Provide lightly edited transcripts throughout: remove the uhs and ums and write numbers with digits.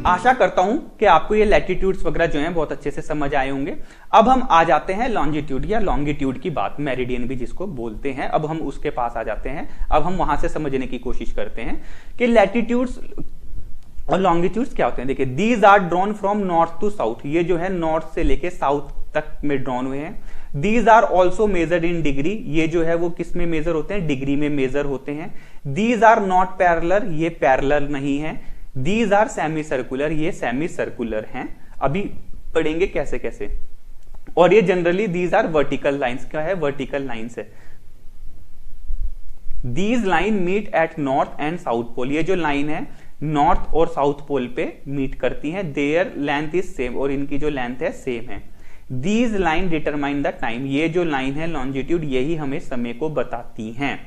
आशा करता हूं कि आपको ये लैटिट्यूड्स वगैरह जो हैं बहुत अच्छे से समझ आए होंगे। अब हम आ जाते हैं लॉन्जिट्यूड या लॉन्गिट्यूड की बात, मेरिडियन भी जिसको बोलते हैं। अब हम उसके पास आ जाते हैं। अब हम वहां से समझने की कोशिश करते हैं कि लैटिट्यूड्स और लॉन्गिट्यूड्स क्या होते हैं। देखिए, these are drawn from north to south, ये जो है नॉर्थ से लेके साउथ तक में ड्रॉन हुए हैं। These are also measured in degree, ये जो है वो किस में मेजर होते हैं, डिग्री में मेजर होते हैं। दीज आर नॉट पैरेलल, ये पैरेलल नहीं है। दीज आर सेमी सर्कुलर, ये सेमी सर्कुलर हैं। अभी पढ़ेंगे कैसे कैसे। और ये generally these are vertical lines, क्या है, वर्टिकल लाइंस है। These line meet at north and south pole, ये जो लाइन है नॉर्थ और साउथ पोल पे मीट करती है। देयर लेंथ इज सेम, और इनकी जो लेंथ है सेम है। These line determine the time, ये जो लाइन है लॉन्जिट्यूड, यही हमें समय को बताती हैं।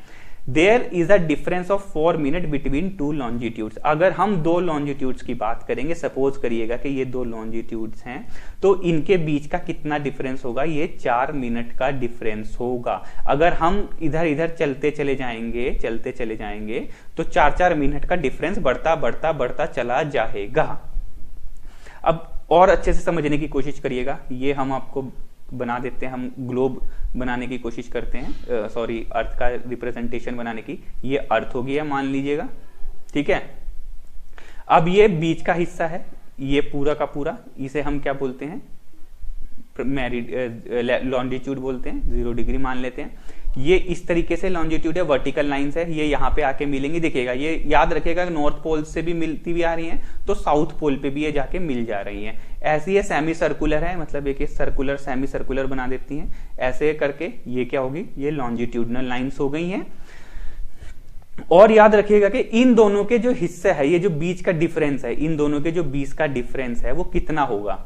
There is a difference of 4 minute between two longitudes. अगर हम दो लॉन्जिट्यूड्स की बात करेंगे, सपोज करिएगा कि ये दो लॉन्जिट्यूड्स हैं, तो इनके बीच का कितना डिफरेंस होगा, ये 4 मिनट का डिफरेंस होगा। अगर हम इधर इधर चलते चले जाएंगे तो 4-4 मिनट का डिफरेंस बढ़ता बढ़ता बढ़ता चला जाएगा। अब और अच्छे से समझने की कोशिश करिएगा। ये हम आपको बना देते हैं, हम ग्लोब बनाने की कोशिश करते हैं, सॉरी अर्थ का रिप्रेजेंटेशन बनाने की। ये अर्थ हो गया मान लीजिएगा, ठीक है। अब ये बीच का हिस्सा है, ये पूरा का पूरा, इसे हम क्या बोलते हैं, लॉन्जिट्यूड बोलते हैं, 0 डिग्री मान लेते हैं। ये इस तरीके से लॉन्जिट्यूड है, वर्टिकल लाइंस है, ये यहाँ पे आके मिलेंगी। देखिएगा, ये याद रखिएगा, नॉर्थ पोल से भी मिलती हुई आ रही हैं, तो साउथ पोल पे भी ये जाके मिल जा रही हैं। ऐसी ये सेमी सर्कुलर है, मतलब एक सर्कुलर सेमी सर्कुलर बना देती हैं। ऐसे करके ये क्या होगी, ये लॉन्जिट्यूडनल लाइंस हो गई हैं। और याद रखिएगा कि इन दोनों के जो हिस्से है, ये जो बीच का डिफरेंस है, इन दोनों के जो बीच का डिफरेंस है वो कितना होगा।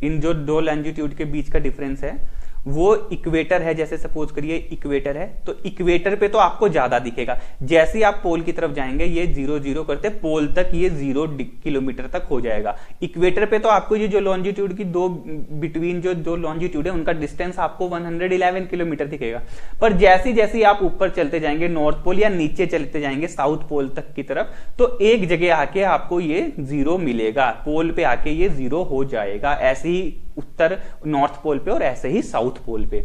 इन जो दो लॉन्जिट्यूड के बीच का डिफरेंस है वो इक्वेटर है, जैसे सपोज करिए इक्वेटर है, तो इक्वेटर पे तो आपको ज्यादा दिखेगा। जैसे ही आप पोल की तरफ जाएंगे, ये 0-0 करते पोल तक ये 0 किलोमीटर तक हो जाएगा। इक्वेटर पे तो आपको ये जो लॉन्जिट्यूड की बिटवीन जो दो लॉन्जिट्यूड है उनका डिस्टेंस आपको 111 किलोमीटर दिखेगा। पर जैसे जैसे आप ऊपर चलते जाएंगे नॉर्थ पोल या नीचे चलते जाएंगे साउथ पोल तक की तरफ, तो एक जगह आके आपको ये 0 मिलेगा, पोल पे आके ये 0 हो जाएगा। ऐसे ही उत्तर नॉर्थ पोल पे और ऐसे ही साउथ पोल पे।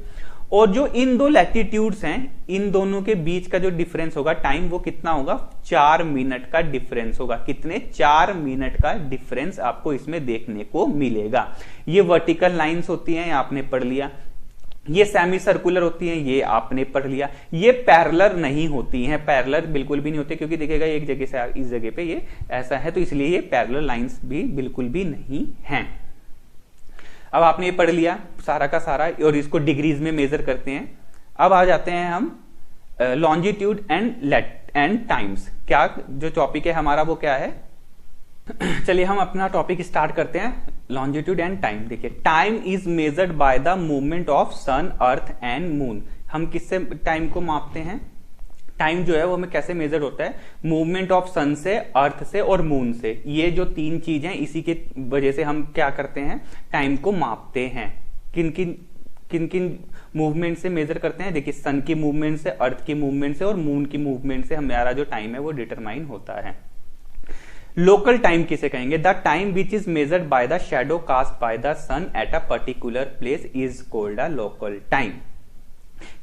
और जो इन दो लैटिट्यूड्स हैं, इन दोनों के बीच का जो डिफरेंस होगा टाइम, वो कितना होगा, 4 मिनट का डिफरेंस होगा। कितने, 4 मिनट का डिफरेंस आपको इसमें देखने को मिलेगा। ये वर्टिकल लाइंस होती हैं, आपने पढ़ लिया। ये सेमी सर्कुलर होती हैं, ये आपने पढ़ लिया। ये पैरेलल नहीं होती हैं, पैरेलल बिल्कुल भी नहीं होते, क्योंकि देखिएगा एक जगह से इस जगह पे ये ऐसा है, तो इसलिए ये पैरेलल लाइंस भी बिल्कुल भी नहीं हैं। अब आपने ये पढ़ लिया सारा का सारा, और इसको डिग्रीज में मेजर करते हैं। अब आ जाते हैं हम लॉन्जिट्यूड एंड टाइम्स। क्या जो टॉपिक है हमारा वो क्या है, चलिए हम अपना टॉपिक स्टार्ट करते हैं, लॉन्जिट्यूड एंड टाइम। देखिए, time is measured by the movement of sun, earth and moon. हम किससे टाइम को मापते हैं, टाइम जो है वो हमें कैसे मेजर होता है, मूवमेंट ऑफ सन से, अर्थ से और मून से। ये जो 3 चीजें, इसी के वजह से हम क्या करते हैं, टाइम को मापते हैं। किन किन मूवमेंट से मेजर करते हैं, देखिए सन की मूवमेंट से, अर्थ की मूवमेंट से और मून की मूवमेंट से हमारा जो टाइम है वो डिटरमाइन होता है। लोकल टाइम किसे कहेंगे, the time which is measured by the shadow cast by the sun at a particular place is called a local time.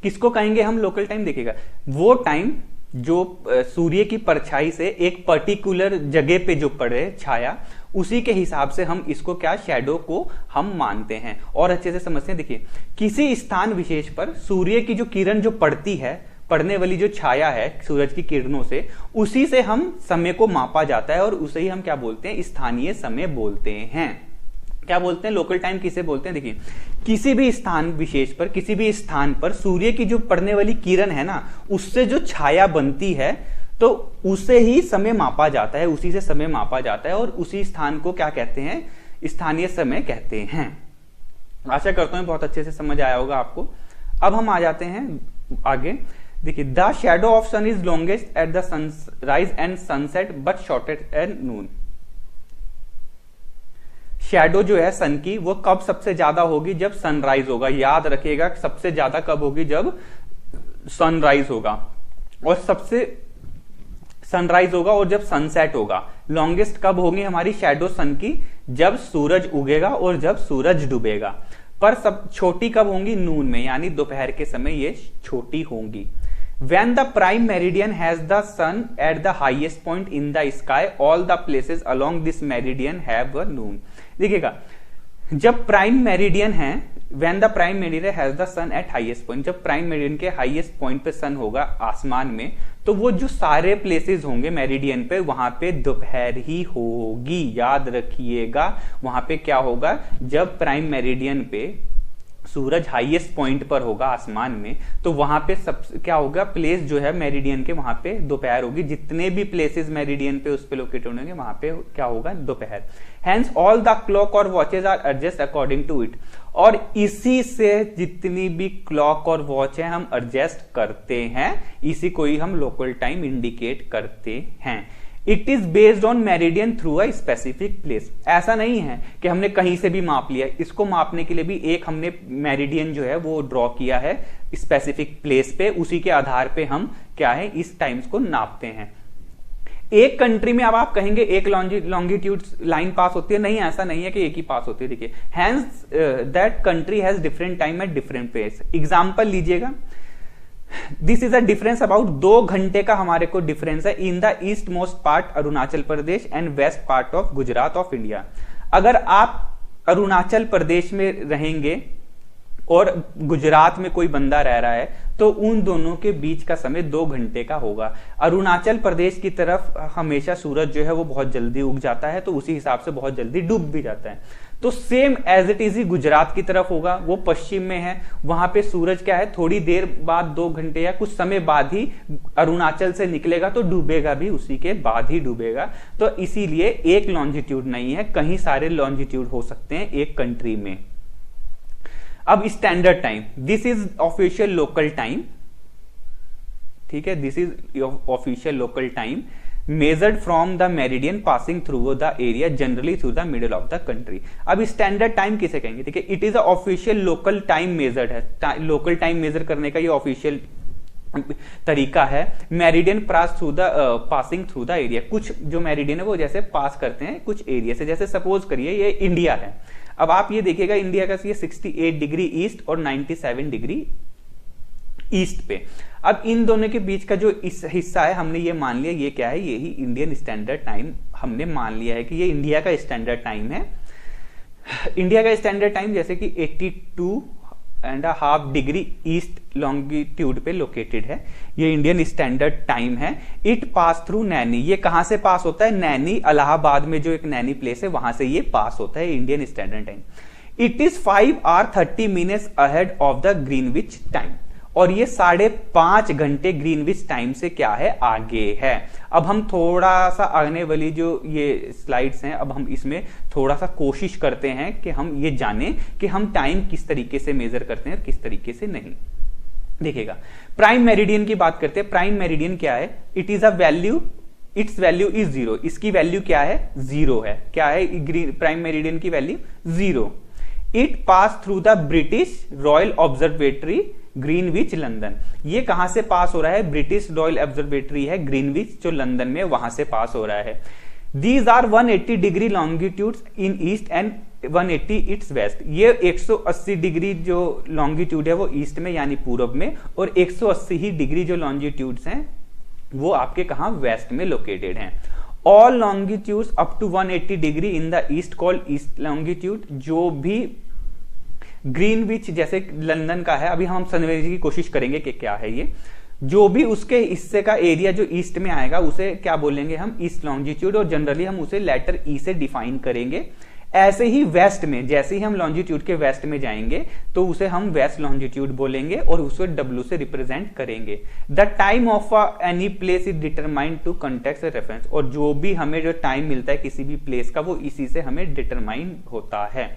किसको कहेंगे हम लोकल टाइम, देखिएगा वो टाइम जो सूर्य की परछाई से एक पर्टिकुलर जगह पे जो पड़े छाया, उसी के हिसाब से हम इसको क्या, शैडो को हम मानते हैं। और अच्छे से समझते हैं, देखिए किसी स्थान विशेष पर सूर्य की जो किरण जो पड़ती है, पड़ने वाली जो छाया है सूरज की किरणों से, उसी से हम समय को मापा जाता है और उसे ही हम क्या बोलते हैं, स्थानीय समय बोलते हैं। क्या बोलते हैं, लोकल टाइम किसे बोलते हैं, देखिए किसी भी स्थान विशेष पर, किसी भी स्थान पर सूर्य की जो पड़ने वाली किरण है ना, उससे जो छाया बनती है, तो उसे ही समय मापा जाता है, उसी से समय मापा जाता है, और उसी स्थान को क्या कहते हैं, स्थानीय समय कहते हैं। आशा करता हूं बहुत अच्छे से समझ आया होगा आपको। अब हम आ जाते हैं आगे। देखिए, the shadow of sun is longest at the sunrise and sunset but shortest at noon. Shadow जो है सन की, वो कब सबसे ज्यादा होगी, जब सनराइज होगा। याद रखिएगा, सबसे ज्यादा कब होगी, जब सनराइज होगा। और सबसे सनराइज होगा और जब सनसेट होगा। लॉन्गेस्ट कब होगी हमारी शैडो सन की, जब सूरज उगेगा और जब सूरज डूबेगा। पर सब छोटी कब होंगी, नून में, यानी दोपहर के समय ये छोटी होंगी। When the prime meridian has the sun at the highest point in the sky, all the places along this meridian have a noon। देखिएगा, जब प्राइम मेरिडियन है, when the prime meridian has the sun at highest point, जब prime meridian के highest point पे सन होगा आसमान में, तो वो जो सारे प्लेसेस होंगे मेरिडियन पे, वहां पे दोपहर ही होगी। याद रखिएगा, वहां पे क्या होगा, जब प्राइम मेरिडियन पे सूरज हाईएस्ट पॉइंट पर होगा आसमान में, तो वहां पे सब क्या होगा, प्लेस जो है मेरिडियन के, वहां पे दोपहर होगी। जितने भी प्लेसेस मेरिडियन पे उस पे लोकेटेड होंगे, वहां पे क्या होगा, दोपहर। हेंस ऑल द क्लॉक और watches are adjust according to it. और इसी से जितनी भी क्लॉक और वॉच है हम एडजस्ट करते हैं, इसी को ही हम लोकल टाइम इंडिकेट करते हैं। It is based on meridian through a specific place. ऐसा नहीं है कि हमने कहीं से भी माप लिया, इसको मापने के लिए भी एक हमने मेरिडियन जो है वो ड्रॉ किया है स्पेसिफिक प्लेस पे, उसी के आधार पे हम क्या है इस टाइम्स को नापते हैं। एक कंट्री में अब आप कहेंगे एक लॉन्गिट्यूड लाइन पास होती है, नहीं, ऐसा नहीं है कि एक ही पास होती है। देखिए, hence that country has different time at different place. Example लीजिएगा, this is a difference about 2 घंटे का हमारे को डिफरेंस है in the east most part Arunachal Pradesh and west part of Gujarat of India. अगर आप अरुणाचल प्रदेश में रहेंगे और गुजरात में कोई बंदा रह रहा है, तो उन दोनों के बीच का समय 2 घंटे का होगा। अरुणाचल प्रदेश की तरफ हमेशा सूरज जो है वो बहुत जल्दी उग जाता है, तो उसी हिसाब से बहुत जल्दी डूब भी जाता है। तो सेम एज इट इज ही गुजरात की तरफ होगा, वो पश्चिम में है, वहां पे सूरज क्या है थोड़ी देर बाद 2 घंटे या कुछ समय बाद ही अरुणाचल से निकलेगा, तो डूबेगा भी उसी के बाद ही डूबेगा। तो इसीलिए एक लॉन्जिट्यूड नहीं है, कहीं सारे लॉन्जिट्यूड हो सकते हैं एक कंट्री में। अब standard time, this is official local time, ठीक है, this is official local time measured from the meridian passing through the area generally through the middle of the country. अब स्टैंडर्ड टाइम किसे कहेंगे, ठीक है, it is a official local time measured है, local time major करने का ये official तरीका है। Meridian passing through the area, कुछ जो मेरिडियन है वो जैसे पास करते हैं कुछ एरिया से, जैसे सपोज करिए ये इंडिया है। अब आप ये देखिएगा इंडिया का ये 68 डिग्री ईस्ट और 97 डिग्री ईस्ट पे। अब इन दोनों के बीच का जो इस हिस्सा है हमने ये मान लिया, ये क्या है, यही इंडियन स्टैंडर्ड टाइम हमने मान लिया है कि ये इंडिया का स्टैंडर्ड टाइम है। इंडिया का स्टैंडर्ड टाइम जैसे कि 82.5 डिग्री ईस्ट लॉन्गिट्यूड पे लोकेटेड है, ये इंडियन स्टैंडर्ड टाइम है। इट पास थ्रू नैनी, ये कहां से पास होता है, नैनी, इलाहाबाद में जो एक नैनी प्लेस है वहां से ये पास होता है Indian standard time. It is 5 hours 30 minutes ahead of the Greenwich time, और ये 5.5 घंटे ग्रीनविच टाइम से क्या है, आगे है। अब हम थोड़ा सा आने वाली जो ये स्लाइड्स हैं, अब हम इसमें थोड़ा सा कोशिश करते हैं कि हम ये जानें कि हम टाइम किस तरीके से मेजर करते हैं, किस तरीके से नहीं। देखिएगा, प्राइम मेरिडियन की बात करते हैं। प्राइम मेरिडियन क्या है, it is a value, its value is 0, इसकी वैल्यू क्या है, 0 है। क्या है प्राइम मेरिडियन की वैल्यू, 0। It pass through the British Royal Observatory Greenwich London, ये कहां से पास हो रहा है, ब्रिटिश रॉयल ऑब्जर्वेटरी है ग्रीनविच जो लंदन में, वहां से पास हो रहा है। These are 180 degree longitude in east and 180 its west, ये 180 डिग्री जो लॉन्गिट्यूड है वो ईस्ट में यानी पूरब में, और 180 ही डिग्री जो लॉन्गिट्यूड्स हैं वो आपके कहां, वेस्ट में लोकेटेड हैं। All longitudes up to 180 degree in the east called east longitude, जो भी ग्रीनविच जैसे लंदन का है, अभी हम समझने की कोशिश करेंगे कि क्या है ये, जो भी उसके हिस्से का एरिया जो ईस्ट में आएगा उसे क्या बोलेंगे हम, ईस्ट लॉन्जिट्यूड, और जनरली हम उसे लेटर ई से डिफाइन करेंगे। ऐसे ही वेस्ट में, जैसे ही हम लॉन्जिट्यूड के वेस्ट में जाएंगे तो उसे हम वेस्ट लॉन्जिट्यूड बोलेंगे और उसे डब्ल्यू से रिप्रेजेंट करेंगे। The time of any place is determined to context reference, और जो भी हमें जो टाइम मिलता है किसी भी प्लेस का वो इसी से हमें डिटरमाइन होता है।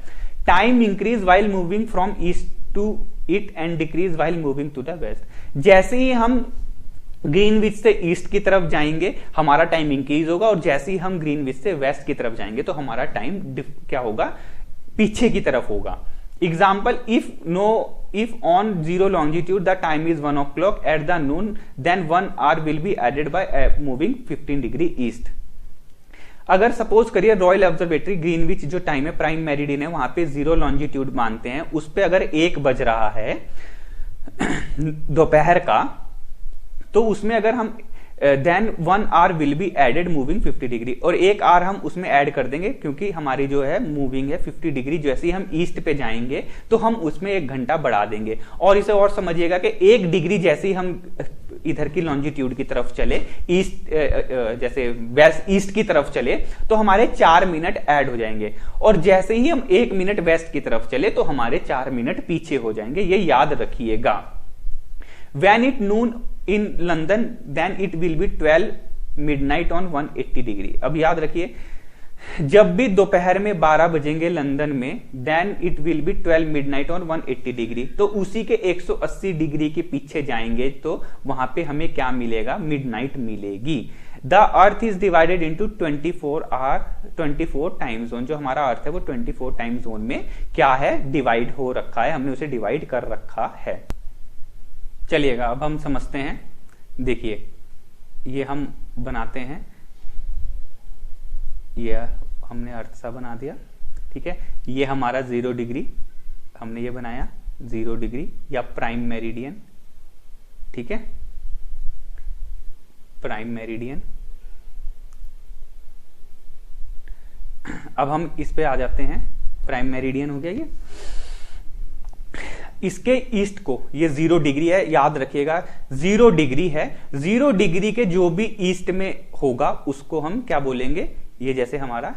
Time increase while moving from east to it and decrease while moving to the west, जैसे ही हम ग्रीनविच से ईस्ट की तरफ जाएंगे हमारा टाइम इंक्रीज होगा, और जैसे ही हम ग्रीनविच से वेस्ट की तरफ जाएंगे तो हमारा टाइम क्या होगा, पीछे की तरफ होगा। Example, if no if on zero longitude the time is 1 o'clock at the noon, then 1 hour will be added by moving 15 degree east. अगर सपोज करिए रॉयल ऑब्जर्वेटरी ग्रीनविच जो टाइम है प्राइम मेरिडियन है वहां पे जीरो लॉन्जिट्यूड मानते हैं, उस पे अगर 1 बज रहा है दोपहर का, तो उसमें अगर हम then 1 hour will be added moving 50 degree, और 1 hour हम उसमें ऐड कर देंगे क्योंकि हमारी जो है मूविंग है 50 डिग्री। जैसे ही हम ईस्ट पे जाएंगे तो हम उसमें 1 घंटा बढ़ा देंगे। और इसे और समझिएगा कि 1 डिग्री जैसे ही हम इधर की लॉन्जिट्यूड की तरफ चले, ईस्ट जैसे वेस्ट ईस्ट की तरफ चले, तो हमारे 4 मिनट ऐड हो जाएंगे, और जैसे ही हम 1 मिनट वेस्ट की तरफ चले तो हमारे 4 मिनट पीछे हो जाएंगे। ये याद रखिएगा। When it noon in London, then it will be 12 midnight on 180 degree. अब याद रखिए, जब भी दोपहर में 12 बजेंगे लंदन में, then it will be 12 midnight on 180 degree, तो उसी के 180 डिग्री के पीछे जाएंगे तो वहां पे हमें क्या मिलेगा, मिडनाइट मिलेगी। The earth is divided into 24 time zone. जो हमारा अर्थ है वो 24 टाइम जोन में क्या है, डिवाइड हो रखा है, हमने उसे डिवाइड कर रखा है। चलिएगा अब हम समझते हैं। देखिए ये हम बनाते हैं, ये हमने अर्थ सा बना दिया, ठीक है। ये हमारा 0 डिग्री, हमने ये बनाया 0 डिग्री या प्राइम मेरिडियन, ठीक है, प्राइम मेरिडियन। अब हम इस पे आ जाते हैं, प्राइम मेरिडियन हो गया ये। इसके ईस्ट को ये 0 डिग्री है, याद रखिएगा 0 डिग्री है। 0 डिग्री के जो भी ईस्ट में होगा उसको हम क्या बोलेंगे, ये जैसे हमारा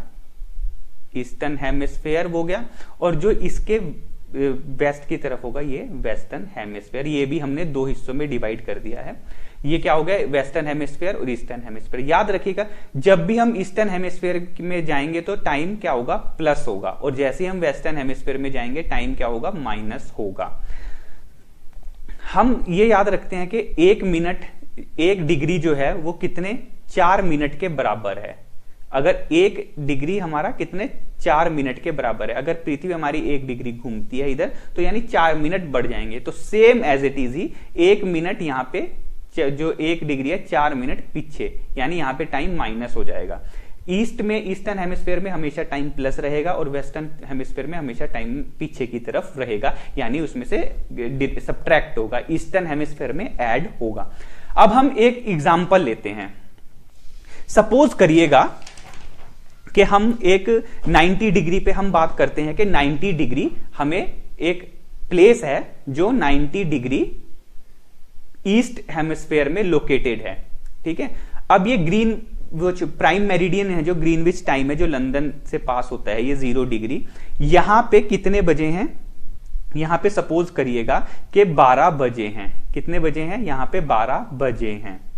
ईस्टर्न हेमिस्फेयर हो गया, और जो इसके वेस्ट की तरफ होगा ये वेस्टर्न हेमिस्फेयर। ये भी हमने 2 हिस्सों में डिवाइड कर दिया है। ये क्या हो गया, वेस्टर्न हेमिस्फेयर और ईस्टर्न हेमिस्फेयर। याद रखिएगा जब भी हम ईस्टर्न हेमिस्फेयर में जाएंगे तो टाइम क्या होगा, प्लस होगा, और जैसे ही हम वेस्टर्न हेमिस्फेयर में जाएंगे टाइम क्या होगा, माइनस होगा। हम ये याद रखते हैं कि 1 मिनट 1 डिग्री जो है वो कितने 4 मिनट के बराबर है। अगर 1 डिग्री हमारा कितने 4 मिनट के बराबर है। अगर पृथ्वी हमारी 1 डिग्री घूमती है इधर तो यानी 4 मिनट बढ़ जाएंगे। तो सेम एज इट इज ही 1 मिनट यहां पे जो 1 डिग्री है 4 मिनट पीछे, यानी यहां पे टाइम माइनस हो जाएगा। ईस्ट में ईस्टर्न हेमिस्फेयर में हमेशा टाइम प्लस रहेगा और वेस्टर्न हेमिस्फेयर में हमेशा टाइम पीछे की तरफ रहेगा, यानी उसमें से सब्ट्रैक्ट होगा, ईस्टर्न हेमिस्फेयर में ऐड होगा। अब हम एक एग्जांपल लेते हैं। सपोज करिएगा कि हम एक 90 डिग्री पे हम बात करते हैं कि 90 डिग्री हमें एक प्लेस है जो 90 डिग्री ईस्ट हेमिस्फेयर में लोकेटेड है, ठीक है। अब ये ग्रीन वो प्राइम मेरिडियन है जो ग्रीनविच टाइम है जो लंदन से पास होता है, ये 0 डिग्री। यहां पे कितने बजे हैं, यहां पे सपोज करिएगा कि 12 बजे हैं। कितने बजे हैं, यहां पे 12 बजे हैं।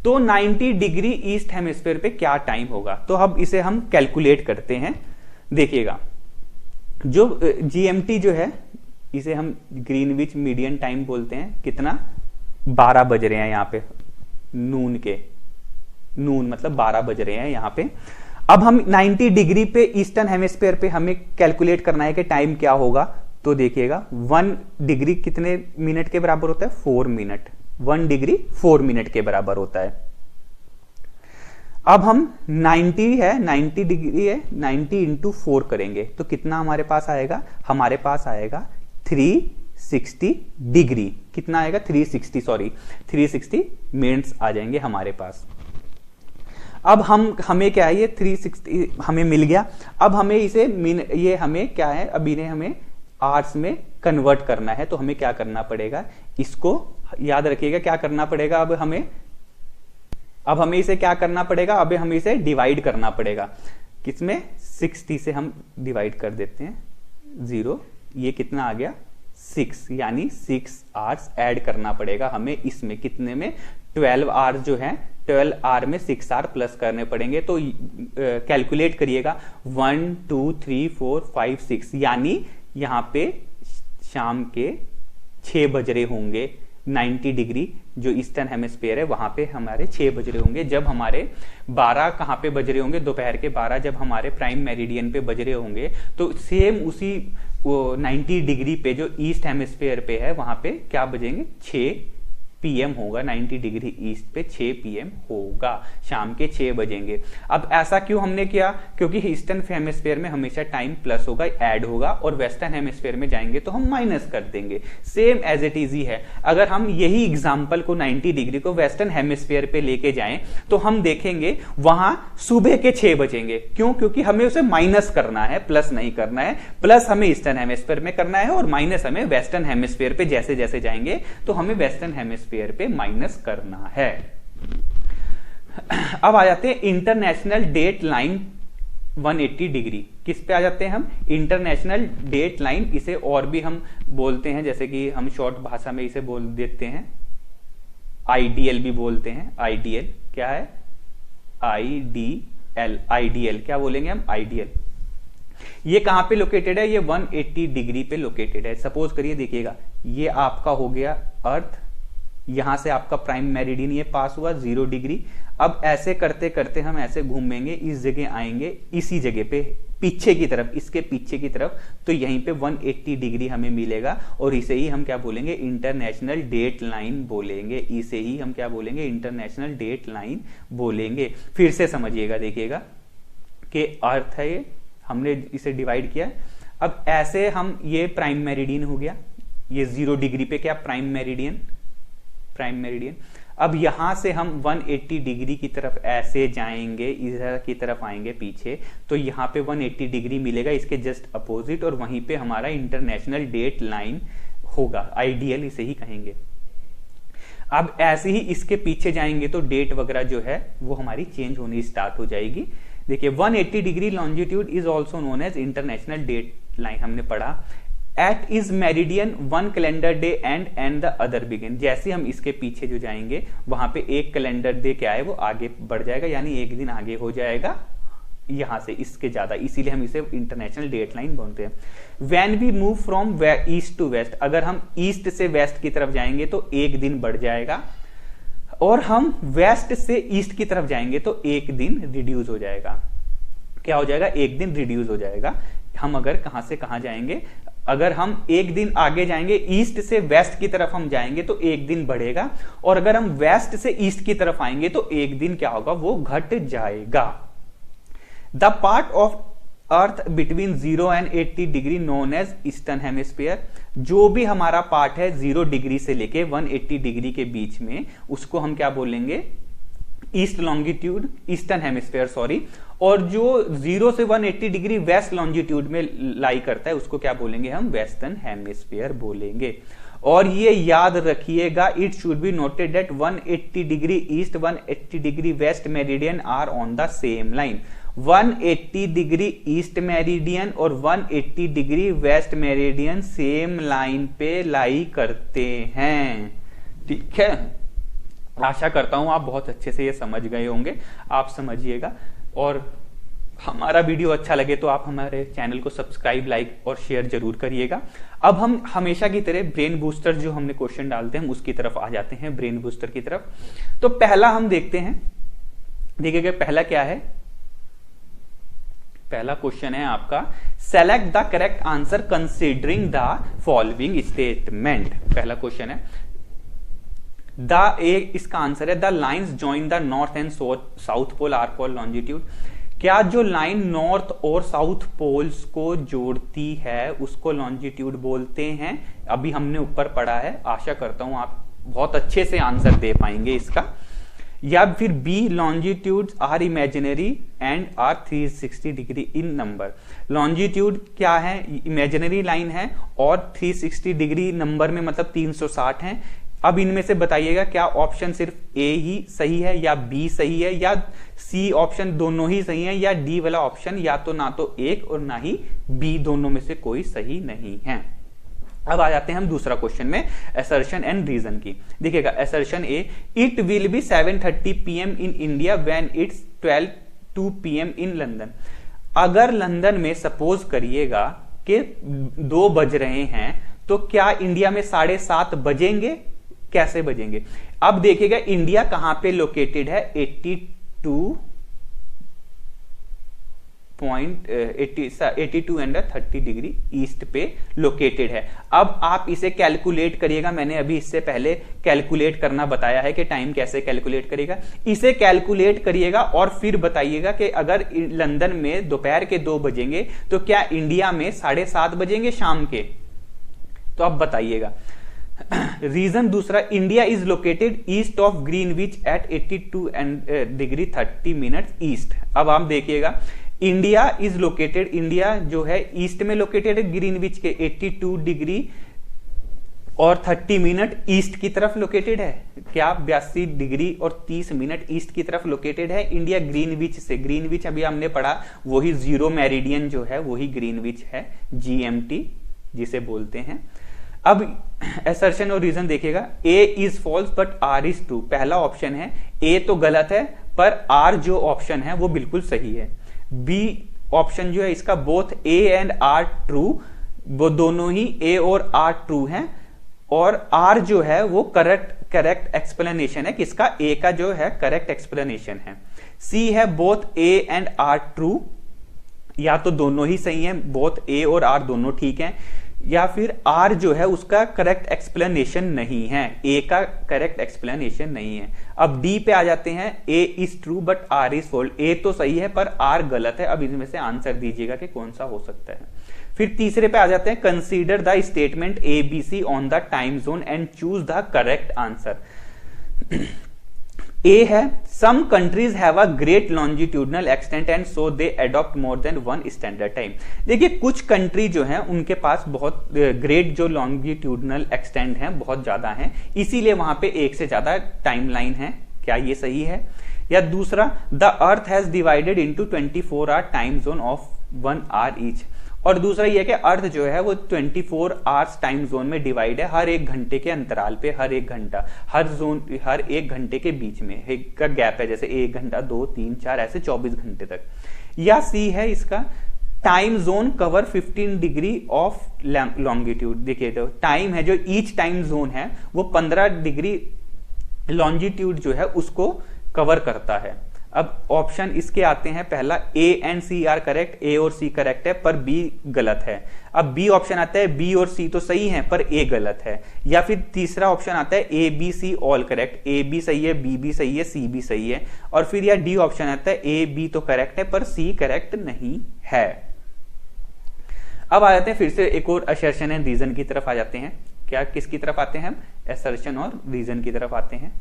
तो 90 डिग्री ईस्ट हेमिस्फेयर पे क्या टाइम होगा, तो अब इसे हम कैलकुलेट करते हैं। देखिएगा जो जीएमटी जो है इसे हम ग्रीनविच मीडियन टाइम बोलते हैं। कितना, 12 बज रहे हैं यहां पे, नून के, नून मतलब 12 बज रहे हैं यहां पे। अब हम 90 डिग्री पे ईस्टर्न हेमिस्फेयर पे हमें कैलकुलेट करना है कि टाइम क्या होगा। तो देखिएगा 1 डिग्री कितने मिनट के बराबर होता है, 4 मिनट। 1 डिग्री 4 मिनट के बराबर होता है। अब हम 90 डिग्री है, 90 इंटू 4 करेंगे तो कितना हमारे पास आएगा, हमारे पास आएगा 360 डिग्री। कितना आएगा, 360 मिनट्स आ जाएंगे हमारे पास। अब हमें क्या है, ये 360 हमें मिल गया। अब हमें इसे ये हमें क्या है, अब इन्हें हमें आवर्स में कन्वर्ट करना है। तो हमें क्या करना पड़ेगा, इसको याद रखिएगा क्या करना पड़ेगा। अब हमें इसे क्या करना पड़ेगा, अब हमें इसे डिवाइड करना पड़ेगा। किसमें, 60 से हम डिवाइड कर देते हैं 0। ये कितना आ गया, 6, यानी 6 आवर्स ऐड करना पड़ेगा हमें इसमें। कितने में, 12 आवर्स जो है 12 आवर में 6 आवर प्लस करने पड़ेंगे। तो कैलकुलेट करिएगा 1 2 3 4 5 6, यानी यहां पे शाम के 6 बज रहे होंगे। 90 डिग्री जो ईस्टर्न हेमिस्फीयर है वहां पे हमारे 6 बज रहे होंगे। जब हमारे 12 कहां पे बज रहे होंगे, दोपहर के 12 जब हमारे प्राइम मेरिडियन पे बज रहे होंगे। तो सेम उसी वो 90 डिग्री पे जो ईस्ट हेमिस्फीयर पे है वहां पे क्या बजेंगे, 6 PM होगा। 90 डिग्री ईस्ट पे 6 PM होगा, शाम के 6 बजेंगे। अब ऐसा क्यों हमने किया, क्योंकि ईस्टर्न हेमिस्फीयर में हमेशा टाइम प्लस होगा, ऐड होगा, और वेस्टर्न हेमिस्फीयर में जाएंगे तो हम माइनस कर देंगे। सेम एज इट इज ही है। अगर हम यही एग्जांपल को 90 डिग्री को वेस्टर्न हेमिस्फीयर पे लेके जाएं तो हम देखेंगे वहां सुबह के 6 बजेंगे। क्यों, क्योंकि हमें उसे माइनस करना है, प्लस नहीं करना है। प्लस हमें ईस्टर्न हेमिस्फीयर में करना है और माइनस हमें वेस्टर्न हेमिस्फीयर पे जैसे जैसे जाएंगे तो हमें वेस्टर्न हेमिस्फीयर पे माइनस करना है। अब आ जाते हैं इंटरनेशनल डेट लाइन 180 डिग्री। किस पे आ जाते हैं हम, इंटरनेशनल डेट लाइन। इसे और भी हम बोलते हैं, जैसे कि हम शॉर्ट भाषा में इसे बोल देते हैं आईडीएल भी बोलते हैं। आईडीएल क्या है, आईडीएल, आईडीएल क्या बोलेंगे हम, आईडीएल। ये कहां पे लोकेटेड है, ये 180 डिग्री पे लोकेटेड है। सपोज करिए, देखिएगा ये आपका हो गया अर्थ, यहां से आपका प्राइम मेरिडियन ये पास हुआ 0 डिग्री। अब ऐसे करते करते हम ऐसे घूमेंगे, इस जगह आएंगे, इसी जगह पे पीछे की तरफ, इसके पीछे की तरफ, तो यहीं पे 180 डिग्री हमें मिलेगा और इसे ही हम क्या बोलेंगे, इंटरनेशनल डेट लाइन बोलेंगे। इसे ही हम क्या बोलेंगे, इंटरनेशनल डेट लाइन बोलेंगे। फिर से समझिएगा, देखिएगा कि अर्थ है ये, हमने इसे डिवाइड किया। अब ऐसे हम, ये प्राइम मेरिडियन हो गया, ये 0 डिग्री पे क्या प्राइम मेरिडियन, प्राइम मेरिडियन। अब यहां से हम 180 डिग्री की तरफ ऐसे जाएंगे, इधर की तरफ आएंगे पीछे, तो यहां पे 180 डिग्री मिलेगा इसके जस्ट अपोजिट, और वहीं पे हमारा इंटरनेशनल डेट लाइन होगा, आइडियल इसे ही कहेंगे। अब ऐसे ही इसके पीछे जाएंगे तो डेट वगैरह जो है वो हमारी चेंज होनी स्टार्ट हो जाएगी। देखिए 180 degree longitude is also known as international date line, हमने पढ़ा। At is meridian 1 calendar day and the other begin. जैसे हम इसके पीछे जो जाएंगे वहां पे एक कैलेंडर डे क्या है वो आगे बढ़ जाएगा, यानी एक दिन आगे हो जाएगा यहां से इसके ज्यादा, इसीलिए हम इसे इंटरनेशनल डेट लाइन बोलते हैं। When we move from east to west, अगर हम ईस्ट से वेस्ट की तरफ जाएंगे तो एक दिन बढ़ जाएगा, और हम वेस्ट से ईस्ट की तरफ जाएंगे तो एक दिन रिड्यूस हो जाएगा। क्या हो जाएगा, एक दिन रिड्यूस हो जाएगा। हम अगर कहां से कहां जाएंगे, अगर हम एक दिन आगे जाएंगे, ईस्ट से वेस्ट की तरफ हम जाएंगे तो एक दिन बढ़ेगा, और अगर हम वेस्ट से ईस्ट की तरफ आएंगे तो एक दिन क्या होगा, वो घट जाएगा। The part of earth between 0 and 80 degree known as eastern hemisphere. जो भी हमारा पार्ट है 0 डिग्री से लेके 180 डिग्री के बीच में, उसको हम क्या बोलेंगे, east longitude, eastern hemisphere sorry. और जो 0 से 180 डिग्री वेस्ट लॉन्जिट्यूड में लाई करता है उसको क्या बोलेंगे हम, वेस्टर्न हेमिस्फीयर बोलेंगे। और ये याद रखिएगा, it should be noted that 180 degree east 180 degree west meridian are on the same line. 180 degree east meridian और 180 degree west meridian same line पे लाई करते हैं, ठीक है। आशा करता हूं आप बहुत अच्छे से ये समझ गए होंगे, आप समझिएगा। और हमारा वीडियो अच्छा लगे तो आप हमारे चैनल को सब्सक्राइब, लाइक और शेयर जरूर करिएगा। अब हम हमेशा की तरह ब्रेन बूस्टर जो हमने क्वेश्चन डालते हैं उसकी तरफ आ जाते हैं, ब्रेन बूस्टर की तरफ। तो पहला हम देखते हैं, देखिएगा पहला क्या है, पहला क्वेश्चन है आपका, select the correct answer considering the following statement. पहला क्वेश्चन है इसका आंसर है the lines join the north and south pole are called longitude. क्या जो लाइन नॉर्थ और साउथ पोल्स को जोड़ती है उसको लॉन्जिट्यूड बोलते हैं। अभी हमने ऊपर पढ़ा है, आशा करता हूं आप बहुत अच्छे से आंसर दे पाएंगे इसका। या फिर B, longitudes are imaginary and are 360 degree in number. Longitude क्या है, इमेजिनरी लाइन है, और 360 डिग्री नंबर में मतलब 360 है। अब इनमें से बताइएगा क्या ऑप्शन सिर्फ ए ही सही है, या बी सही है, या सी ऑप्शन दोनों ही सही है, या डी वाला ऑप्शन या तो ना तो एक और ना ही बी, दोनों में से कोई सही नहीं है। अब आ जाते हैं हम दूसरा क्वेश्चन में, असर्शन एंड रीजन की। देखिएगा assertion A, it will be 7:30 PM in India when it's 12:02 PM in London. अगर लंदन में सपोज करिएगा कि 2 बज रहे हैं तो क्या इंडिया में 7:30 बजेंगे, कैसे बजेंगे। अब देखिएगा इंडिया कहां पे लोकेटेड है, 82 82 एंड 30 डिग्री ईस्ट पे लोकेटेड है। अब आप इसे कैलकुलेट करिएगा, मैंने अभी इससे पहले कैलकुलेट करना बताया है कि टाइम कैसे कैलकुलेट करेगा। इसे कैलकुलेट करिएगा और फिर बताइएगा कि अगर लंदन में दोपहर के 2 बजेंगे तो क्या इंडिया में 7:30 बजेंगे शाम के, तो आप बताइएगा। रीजन दूसरा, India is located east of Greenwich at 82 degree 30 minute east. अब आप देखिएगा, इंडिया इज लोकेटेड, इंडिया जो है ईस्ट में लोकेटेड है, ग्रीनविच के 82 डिग्री और 30 मिनट ईस्ट की तरफ लोकेटेड है। क्या 82 डिग्री और 30 मिनट ईस्ट की तरफ लोकेटेड है इंडिया ग्रीनविच से। ग्रीनविच अभी हमने पढ़ा, वही जीरो मेरिडियन जो है वही ग्रीनविच है, GMT जिसे बोलते हैं। अब असर्शन और रीजन देखिएगा, A is false but R is true. पहला ऑप्शन है A तो गलत है पर R जो ऑप्शन है वो बिल्कुल सही है। B ऑप्शन जो है इसका both A and R true, वो दोनों ही A और R ट्रू हैं, और R जो है वो करेक्ट एक्सप्लेनेशन है किसका, A का जो है करेक्ट एक्सप्लेनेशन है। C है both A and R true, या तो दोनों ही सही हैं, बोथ A और R दोनों ठीक हैं, या फिर R जो है उसका करेक्ट एक्सप्लेनेशन नहीं है, A का करेक्ट एक्सप्लेनेशन नहीं है। अब D पे आ जाते हैं, A is true but R is false. A तो सही है पर R गलत है। अब इनमें से आंसर दीजिएगा कि कौन सा हो सकता है। फिर तीसरे पे आ जाते हैं, consider the statement ABC on the time zone and choose the correct answer. A है, some countries have a great longitudinal extent and so they adopt more than 1 standard time. देखिए कुछ कंट्री जो है उनके पास बहुत ग्रेट जो longitudinal extent है बहुत ज्यादा है, इसीलिए वहां पे एक से ज्यादा टाइमलाइन है। क्या ये सही है? या दूसरा, the earth has divided into 24 hour time zone of 1 hour each. और दूसरा ये कि अर्थ जो है वो 24 आवर्स टाइम जोन में डिवाइड है, हर 1 घंटे के अंतराल पे, हर 1 घंटा, हर 1 घंटे के बीच में एक का गैप है, जैसे 1 घंटा 2 3 4 ऐसे 24 घंटे तक। या सी है इसका, time zone cover 15 degree of longitude. देखिए तो टाइम है जो ईच टाइम जोन है वो 15 डिग्री लॉन्जिट्यूड जो है उसको कवर करता है। अब ऑप्शन इसके आते हैं, पहला A and C are correct, A और C करेक्ट है पर B गलत है। अब B ऑप्शन आता है, B और C तो सही है पर A गलत है। या फिर तीसरा ऑप्शन आता है A B C all correct, A B सही है, B भी सही है, C भी सही है। और फिर या D ऑप्शन आता है A B तो करेक्ट है पर C करेक्ट नहीं है। अब आ जाते हैं फिर से एक और असर्शन एंड रीजन की तरफ आ जाते हैं। क्या किसकी तरफ आते हैं हम? असर्शन और रीजन की तरफ आते हैं।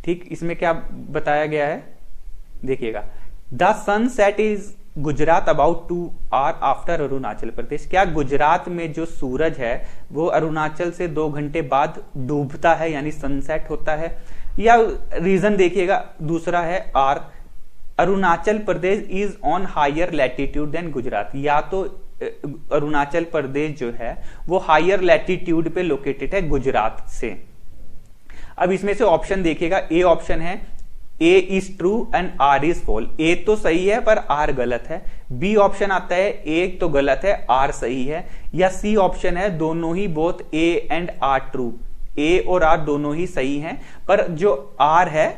ठीक, इसमें क्या बताया गया है देखिएगा, the sunset is Gujarat about 2 hour after Arunachal Pradesh. क्या गुजरात में जो सूरज है वो अरुणाचल से 2 घंटे बाद डूबता है यानी सनसेट होता है। या रीजन देखिएगा दूसरा है R, Arunachal Pradesh is on higher latitude than Gujarat. या तो अरुणाचल प्रदेश जो है वो हायर लैटिट्यूड पे लोकेटेड है गुजरात से। अब इसमें से ऑप्शन देखिएगा, ए ऑप्शन है A is true and R is false. A तो सही है पर R गलत है। B ऑप्शन आता है A तो गलत है, R सही है। या C ऑप्शन है दोनों ही both A and R true, A और R दोनों ही सही हैं पर जो R है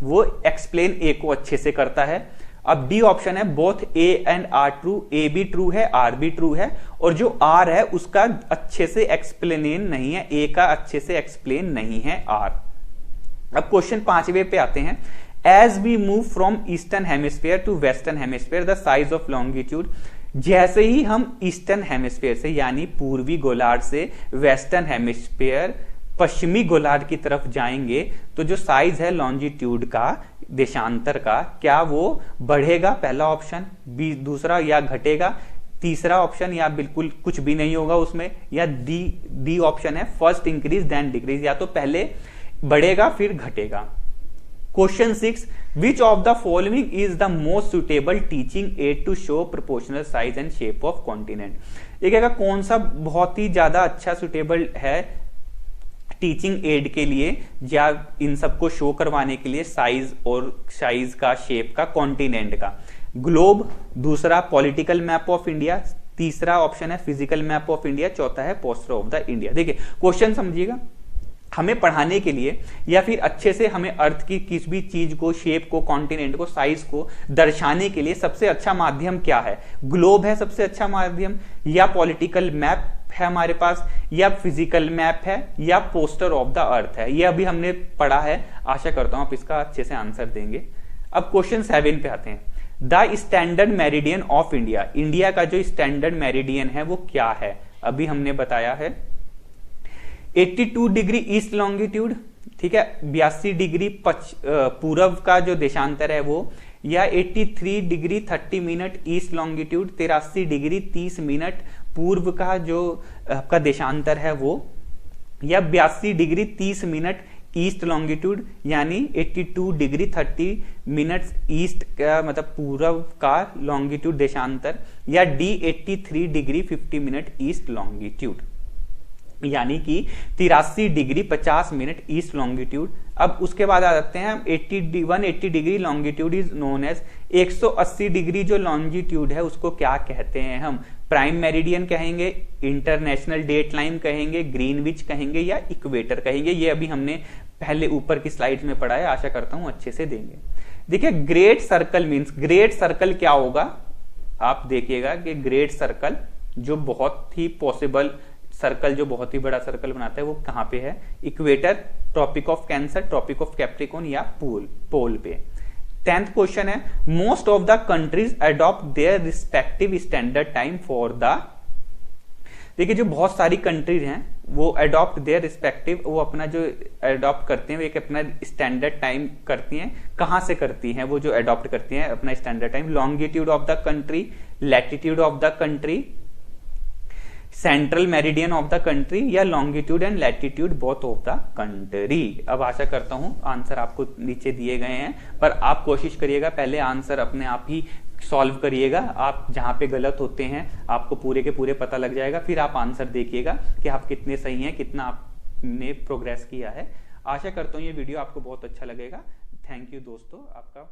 वो एक्सप्लेन A को अच्छे से करता है। अब D ऑप्शन है both A and R true, A भी ट्रू है R भी ट्रू है, और जो R है उसका अच्छे से एक्सप्लेन नहीं है, A का अच्छे से एक्सप्लेन नहीं है R। अब क्वेश्चन 5वें पे आते हैं, as we move from eastern hemisphere to western hemisphere the size of longitude. जैसे ही हम ईस्टर्न हेमिस्फीयर से यानी पूर्वी गोलार्ध से वेस्टर्न हेमिस्फीयर पश्चिमी गोलार्ध की तरफ जाएंगे तो जो साइज है लॉन्जिट्यूड का, देशांतर का, क्या वो बढ़ेगा? पहला ऑप्शन, बी दूसरा, या घटेगा तीसरा ऑप्शन, या बिल्कुल कुछ भी नहीं होगा उसमें। या डी ऑप्शन है फर्स्ट इंक्रीज देन डिक्रीज, या तो पहले बढ़ेगा फिर घटेगा। Question 6, which of the following is the most suitable teaching aid to show proportional size and shape of continent. देखिएगा कौन सा बहुत ही ज्यादा अच्छा सुटेबल है टीचिंग एड के लिए या इन सबको शो करवाने के लिए, साइज और साइज का, शेप का, कॉन्टिनेंट का। ग्लोब, दूसरा पॉलिटिकल मैप ऑफ इंडिया, तीसरा ऑप्शन है फिजिकल मैप ऑफ इंडिया, चौथा है पोस्टर ऑफ द इंडिया। देखिए क्वेश्चन समझिएगा, हमें पढ़ाने के लिए या फिर अच्छे से हमें अर्थ की किसी भी चीज को, शेप को, कॉन्टिनेंट को, साइज को दर्शाने के लिए सबसे अच्छा माध्यम क्या है? ग्लोब है सबसे अच्छा माध्यम, या पॉलिटिकल मैप है हमारे पास, या फिजिकल मैप है, या पोस्टर ऑफ द अर्थ है? ये अभी हमने पढ़ा है, आशा करता हूं आप इसका अच्छे से आंसर देंगे। अब क्वेश्चन 7 पे आते हैं। The standard meridian of India, India का जो स्टैंडर्ड मेरिडियन है वो क्या है? अभी हमने बताया है 82 डिग्री ईस्ट लॉन्गिट्यूड, ठीक है, 82 डिग्री पूर्व का जो देशांतर है वो, या 83 degree 30 minute east longitude, 83 degree 30 minute पूर्व का जो आपका देशांतर है वो, या 82 डिग्री 30 मिनट ईस्ट लॉन्गिट्यूड यानी 82 डिग्री 30 मिनट्स ईस्ट का मतलब पूर्व का लॉन्गिट्यूड देशांतर, या D 83 degree 50 minute east longitude यानी कि 83 डिग्री 50 मिनट ईस्ट लॉन्गिट्यूड। अब उसके बाद आ जाते हैं हम 180 degree longitude is known as, 180 degree जो लॉन्गिट्यूड है उसको क्या कहते हैं हम? प्राइम मेरिडियन कहेंगे, इंटरनेशनल डेट लाइन कहेंगे, ग्रीनविच कहेंगे, या इक्वेटर कहेंगे? ये अभी हमने पहले ऊपर की स्लाइड्स में पढ़ा है, आशा करता हूं अच्छे से देंगे। देखिए great circle means, great circle क्या होगा? आप देखिएगा कि ग्रेट सर्कल जो बहुत ही पॉसिबल सर्कल, जो बहुत ही बड़ा सर्कल बनाता है वो कहां पे है? Equator, tropic of cancer, tropic of capricorn, या पोल पे। 10th क्वेश्चन है, most of the countries adopt their respective standard time for the, देखिए जो बहुत सारी कंट्रीज हैं वो अडॉप्ट देयर रिस्पेक्टिव, वो अपना जो अडॉप्ट करते हैं वो एक अपना स्टैंडर्ड टाइम करती हैं। कहां से करती हैं वो जो अडॉप्ट करती हैं अपना standard time? Longitude of the country, latitude of the country, central meridian of the country, या longitude and latitude both of the country. अब आशा करता हूं आंसर आपको नीचे दिए गए हैं, पर आप कोशिश करिएगा पहले आंसर अपने आप ही सॉल्व करिएगा। आप जहां पे गलत होते हैं आपको पूरे के पूरे पता लग जाएगा, फिर आप आंसर देखिएगा कि आप कितने सही हैं, कितना आपने प्रोग्रेस किया है। आशा करता हूं ये वीडियो आपको बहुत अच्छा लगेगा। थैंक यू दोस्तों आपका।